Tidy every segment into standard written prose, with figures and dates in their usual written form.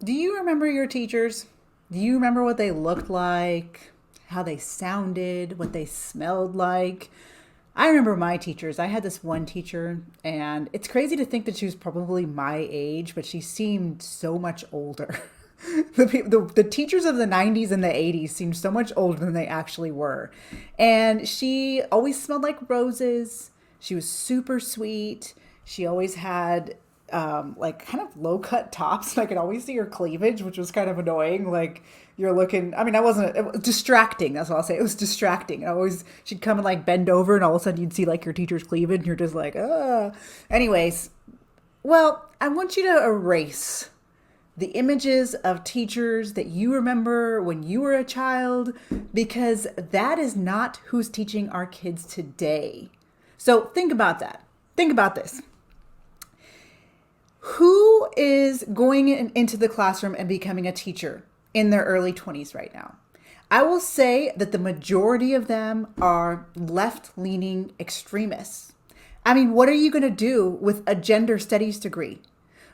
Do you remember your teachers? Do you remember what they looked like, how they sounded, what they smelled like? I remember my teachers. I had this one teacher, and it's crazy to think that she was probably my age, but she seemed so much older. The teachers of the 90s and the 80s seemed so much older than they actually were. And she always smelled like roses. She was super sweet. She always had like kind of low cut tops. I could always see her cleavage, which was kind of annoying. Like you're looking, I mean, I wasn't, it was distracting. That's what I'll say. It was distracting. I always, she'd come and like bend over and all of a sudden you'd see like your teacher's cleavage and you're just like, anyways, well, I want you to erase the images of teachers that you remember when you were a child, because that is not who's teaching our kids today. So think about that. Think about this. Who is going into the classroom and becoming a teacher in their early 20s right now? I will say that the majority of them are left leaning extremists. I mean, what are you going to do with a gender studies degree?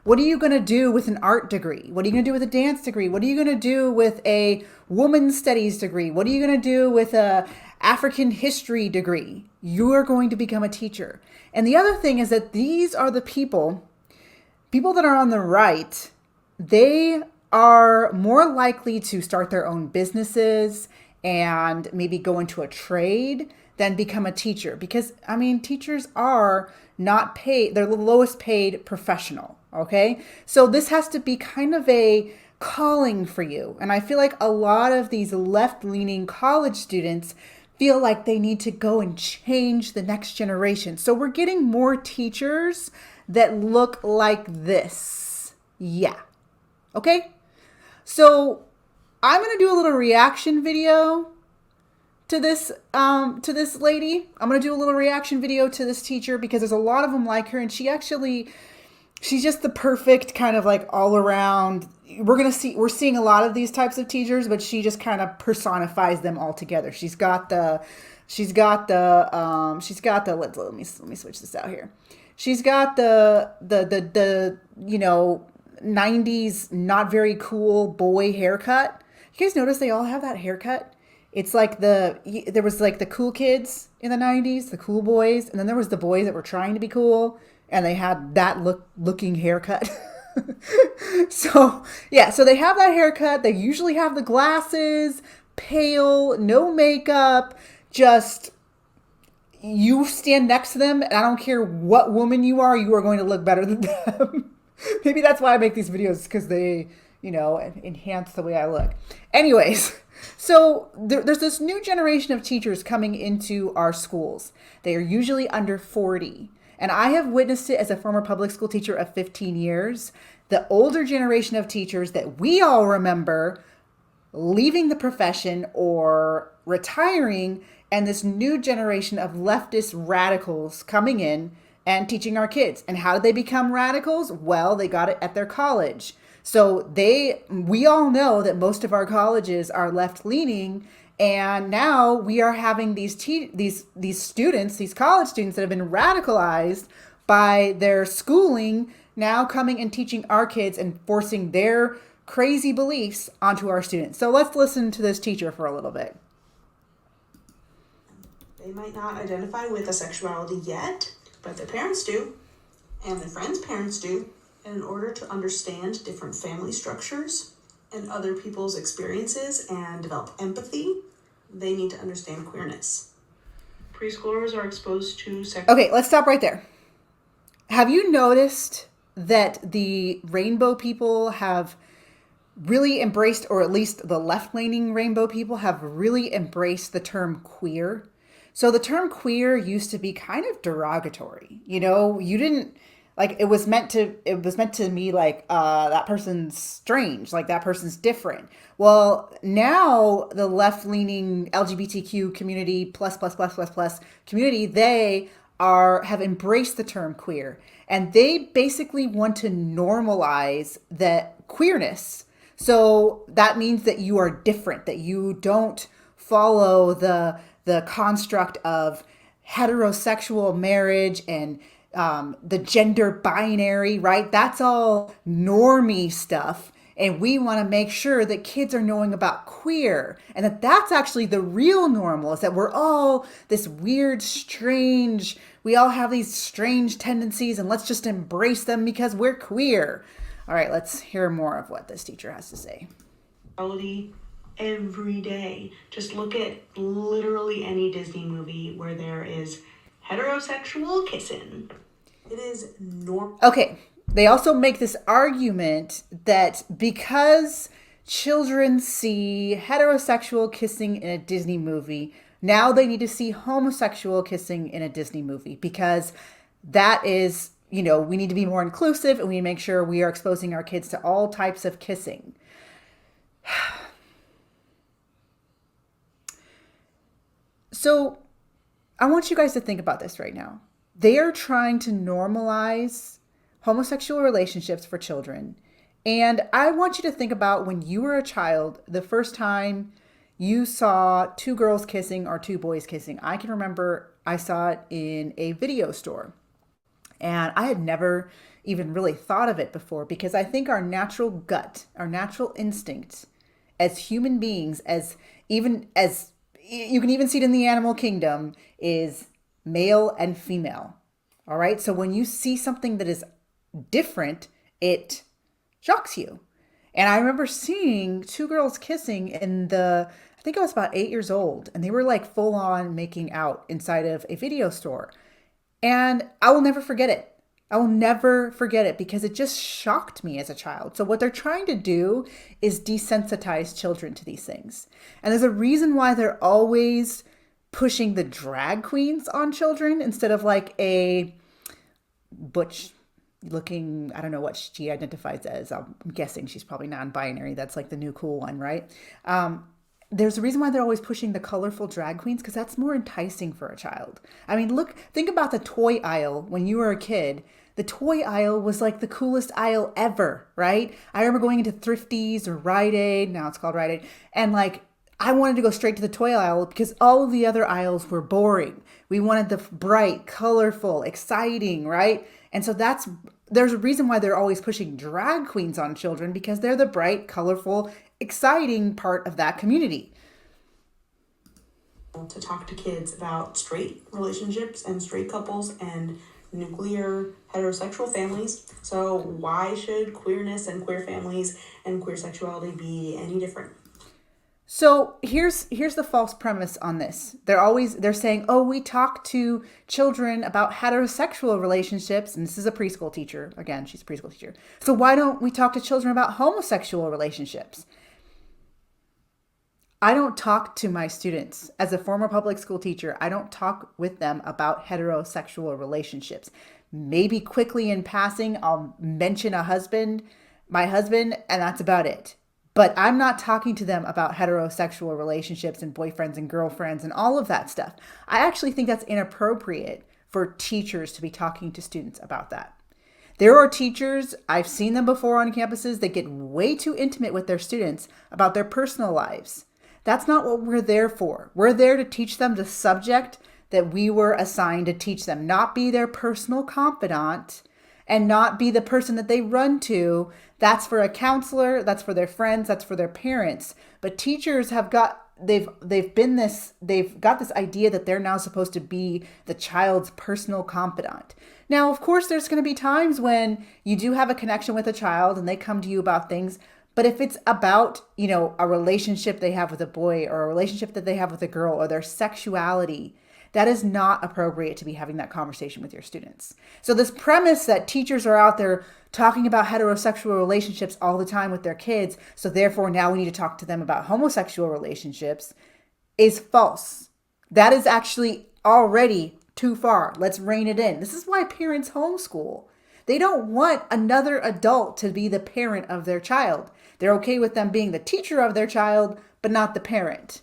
What are you going to do with an art degree? What are you going to do with a dance degree? What are you going to do with a women's studies degree? What are you going to do with a African history degree? You are going to become a teacher. And the other thing is that these are the people that are on the right, they are more likely to start their own businesses and maybe go into a trade than become a teacher. Because, I mean, teachers are not paid, they're the lowest paid professional. Okay. So this has to be kind of a calling for you. And I feel like a lot of these left leaning college students feel like they need to go and change the next generation. So we're getting more teachers that look like this. Yeah. Okay. So I'm going to do a little reaction video to this lady. I'm going to do a little reaction video to this teacher because there's a lot of them like her, and she's just the perfect kind of like all around. We're seeing a lot of these types of teachers, but she just kind of personifies them all together. Let me switch this out here. She's got the 90s not very cool boy haircut. You guys notice they all have that haircut? It's like there was like the cool kids in the 90s, the cool boys, and then there was the boys that were trying to be cool and they had that looking haircut. So, yeah, so they have that haircut. They usually have the glasses, pale, no makeup, just you stand next to them, and I don't care what woman you are going to look better than them. Maybe that's why I make these videos, because they, enhance the way I look. Anyways, so there's this new generation of teachers coming into our schools. They are usually under 40. And I have witnessed it as a former public school teacher of 15 years. The older generation of teachers that we all remember leaving the profession or retiring, and this new generation of leftist radicals coming in and teaching our kids. And how did they become radicals? Well, they got it at their college. So we all know that most of our colleges are left leaning, and now we are having these students, these college students that have been radicalized by their schooling, now coming and teaching our kids and forcing their crazy beliefs onto our students. So let's listen to this teacher for a little bit. They might not identify with a sexuality yet, but their parents do, and their friends' parents do. And in order to understand different family structures and other people's experiences and develop empathy, they need to understand queerness. Preschoolers are exposed to sex. Okay, let's stop right there. Have you noticed that the rainbow people have really embraced, or at least the left-leaning rainbow people have really embraced the term queer? So the term queer used to be kind of derogatory. You didn't like, it was meant to me like, that person's strange, like that person's different. Well, now the left-leaning LGBTQ community plus community, they have embraced the term queer, and they basically want to normalize that queerness. So that means that you are different, that you don't follow the construct of heterosexual marriage and the gender binary, right? That's all normie stuff. And we want to make sure that kids are knowing about queer and that that's actually the real normal, is that we're all this weird, strange, we all have these strange tendencies and let's just embrace them because we're queer. All right, let's hear more of what this teacher has to say. Every day. Just look at literally any Disney movie where there is heterosexual kissing. It is normal. Okay, they also make this argument that because children see heterosexual kissing in a Disney movie, now they need to see homosexual kissing in a Disney movie because that is, we need to be more inclusive and we need to make sure we are exposing our kids to all types of kissing. So I want you guys to think about this right now. They are trying to normalize homosexual relationships for children. And I want you to think about when you were a child, the first time you saw two girls kissing or two boys kissing. I can remember I saw it in a video store. And I had never even really thought of it before because I think our natural gut, our natural instinct as human beings, as you can even see it in the animal kingdom, is male and female. All right. So when you see something that is different, it shocks you. And I remember seeing two girls kissing I think I was about 8 years old, and they were like full on making out inside of a video store. And I will never forget it. I will never forget it because it just shocked me as a child. So what they're trying to do is desensitize children to these things. And there's a reason why they're always pushing the drag queens on children instead of like a butch looking, I don't know what she identifies as. I'm guessing she's probably non-binary. That's like the new cool one, right? There's a reason why they're always pushing the colorful drag queens because that's more enticing for a child. I mean, think about the toy aisle when you were a kid. The toy aisle was like the coolest aisle ever, right? I remember going into Thrifties or Rite Aid, now it's called Rite Aid, and like I wanted to go straight to the toy aisle because all of the other aisles were boring. We wanted the bright, colorful, exciting, right? And so there's a reason why they're always pushing drag queens on children because they're the bright, colorful, exciting part of that community. To talk to kids about straight relationships and straight couples and nuclear heterosexual families. So why should queerness and queer families and queer sexuality be any different? So here's the false premise on this. They're saying, oh, we talk to children about heterosexual relationships. And this is a preschool teacher. Again, she's a preschool teacher. So why don't we talk to children about homosexual relationships? I don't talk to my students. As a former public school teacher, I don't talk with them about heterosexual relationships. Maybe quickly in passing, I'll mention my husband, and that's about it. But I'm not talking to them about heterosexual relationships and boyfriends and girlfriends and all of that stuff. I actually think that's inappropriate for teachers to be talking to students about that. There are teachers, I've seen them before on campuses, that get way too intimate with their students about their personal lives. That's not what we're there for. We're there to teach them the subject that we were assigned to teach them, not be their personal confidant and not be the person that they run to. That's for a counselor, that's for their friends, that's for their parents. But teachers they've got this idea that they're now supposed to be the child's personal confidant. Now, of course, there's going to be times when you do have a connection with a child and they come to you about things. But if it's about, a relationship they have with a boy or a relationship that they have with a girl or their sexuality, that is not appropriate to be having that conversation with your students. So this premise that teachers are out there talking about heterosexual relationships all the time with their kids, so therefore now we need to talk to them about homosexual relationships, is false. That is actually already too far. Let's rein it in. This is why parents homeschool. They don't want another adult to be the parent of their child. They're okay with them being the teacher of their child, but not the parent.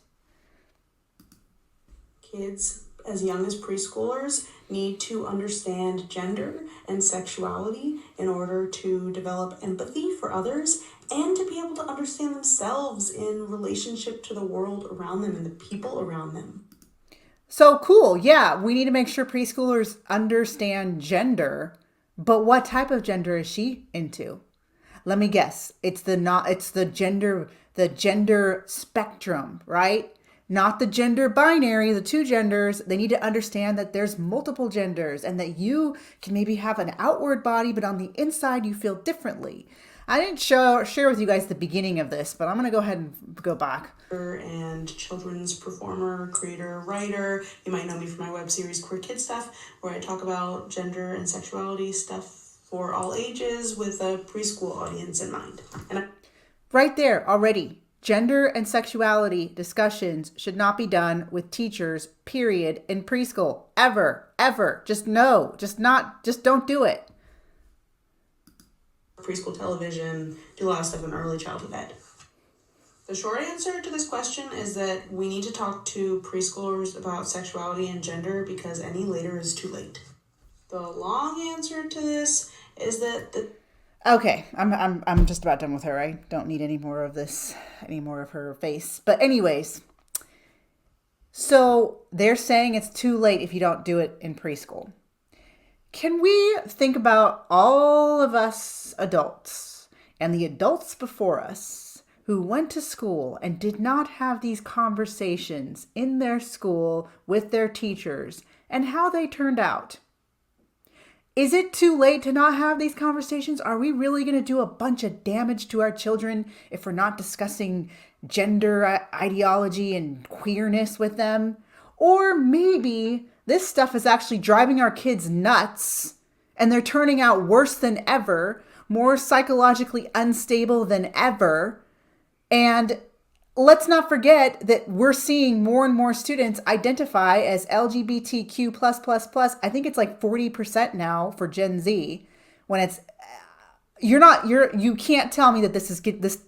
Kids as young as preschoolers need to understand gender and sexuality in order to develop empathy for others and to be able to understand themselves in relationship to the world around them and the people around them. So cool. Yeah, we need to make sure preschoolers understand gender, but what type of gender is she into? Let me guess. It's the gender spectrum, right? Not the gender binary, the two genders. They need to understand that there's multiple genders and that you can maybe have an outward body, but on the inside you feel differently. I didn't share with you guys the beginning of this, but I'm going to go ahead and go back. And children's performer, creator, writer. You might know me from my web series Queer Kid Stuff, where I talk about gender and sexuality stuff for all ages with a preschool audience in mind. Right there already. Gender and sexuality discussions should not be done with teachers, period, in preschool. Ever, ever. Just no. Just don't do it. Preschool television, do a lot of stuff in early childhood ed. The short answer to this question is that we need to talk to preschoolers about sexuality and gender because any later is too late. The long answer to this is that Okay, I'm just about done with her. I don't need any more of this, any more of her face. But anyways, so they're saying it's too late if you don't do it in preschool. Can we think about all of us adults and the adults before us who went to school and did not have these conversations in their school with their teachers and how they turned out? Is it too late to not have these conversations? Are we really going to do a bunch of damage to our children if we're not discussing gender ideology and queerness with them? Or maybe this stuff is actually driving our kids nuts and they're turning out worse than ever, more psychologically unstable than ever. And let's not forget that we're seeing more and more students identify as LGBTQ+++. I think it's like 40% now for Gen Z. When it's you can't tell me that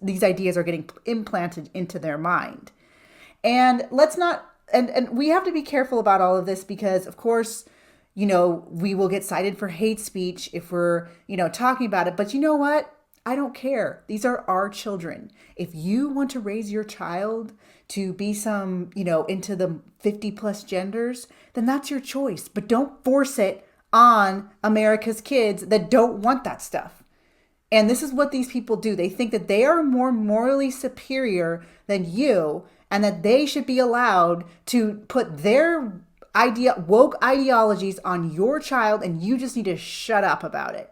these ideas are getting implanted into their mind. And let's not and we have to be careful about all of this because of course, we will get cited for hate speech if we're, talking about it. But you know what? I don't care. These are our children. If you want to raise your child to be some, into the 50 plus genders, then that's your choice. But don't force it on America's kids that don't want that stuff. And this is what these people do. They think that they are more morally superior than you and that they should be allowed to put their woke ideologies on your child and you just need to shut up about it.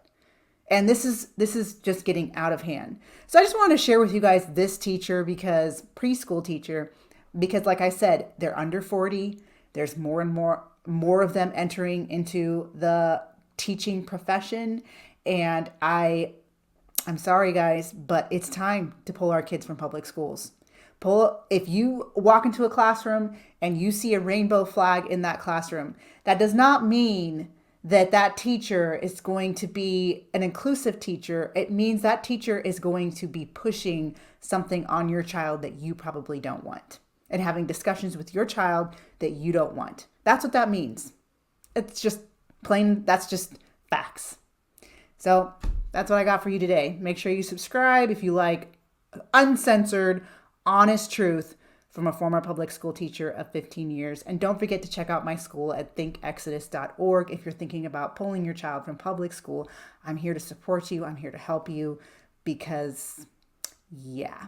And this is just getting out of hand. So I just want to share with you guys this preschool teacher, because like I said, they're under 40. There's more and more of them entering into the teaching profession. And I'm sorry guys, but it's time to pull our kids from public schools. If you walk into a classroom and you see a rainbow flag in that classroom, that does not mean that teacher is going to be an inclusive teacher. It means that teacher is going to be pushing something on your child that you probably don't want and having discussions with your child that you don't want. That's what that means. It's just that's just facts. So that's what I got for you today. Make sure you subscribe if you like uncensored, honest truth from a former public school teacher of 15 years. And don't forget to check out my school at thinkexodus.org. If you're thinking about pulling your child from public school, I'm here to support you. I'm here to help you because, yeah.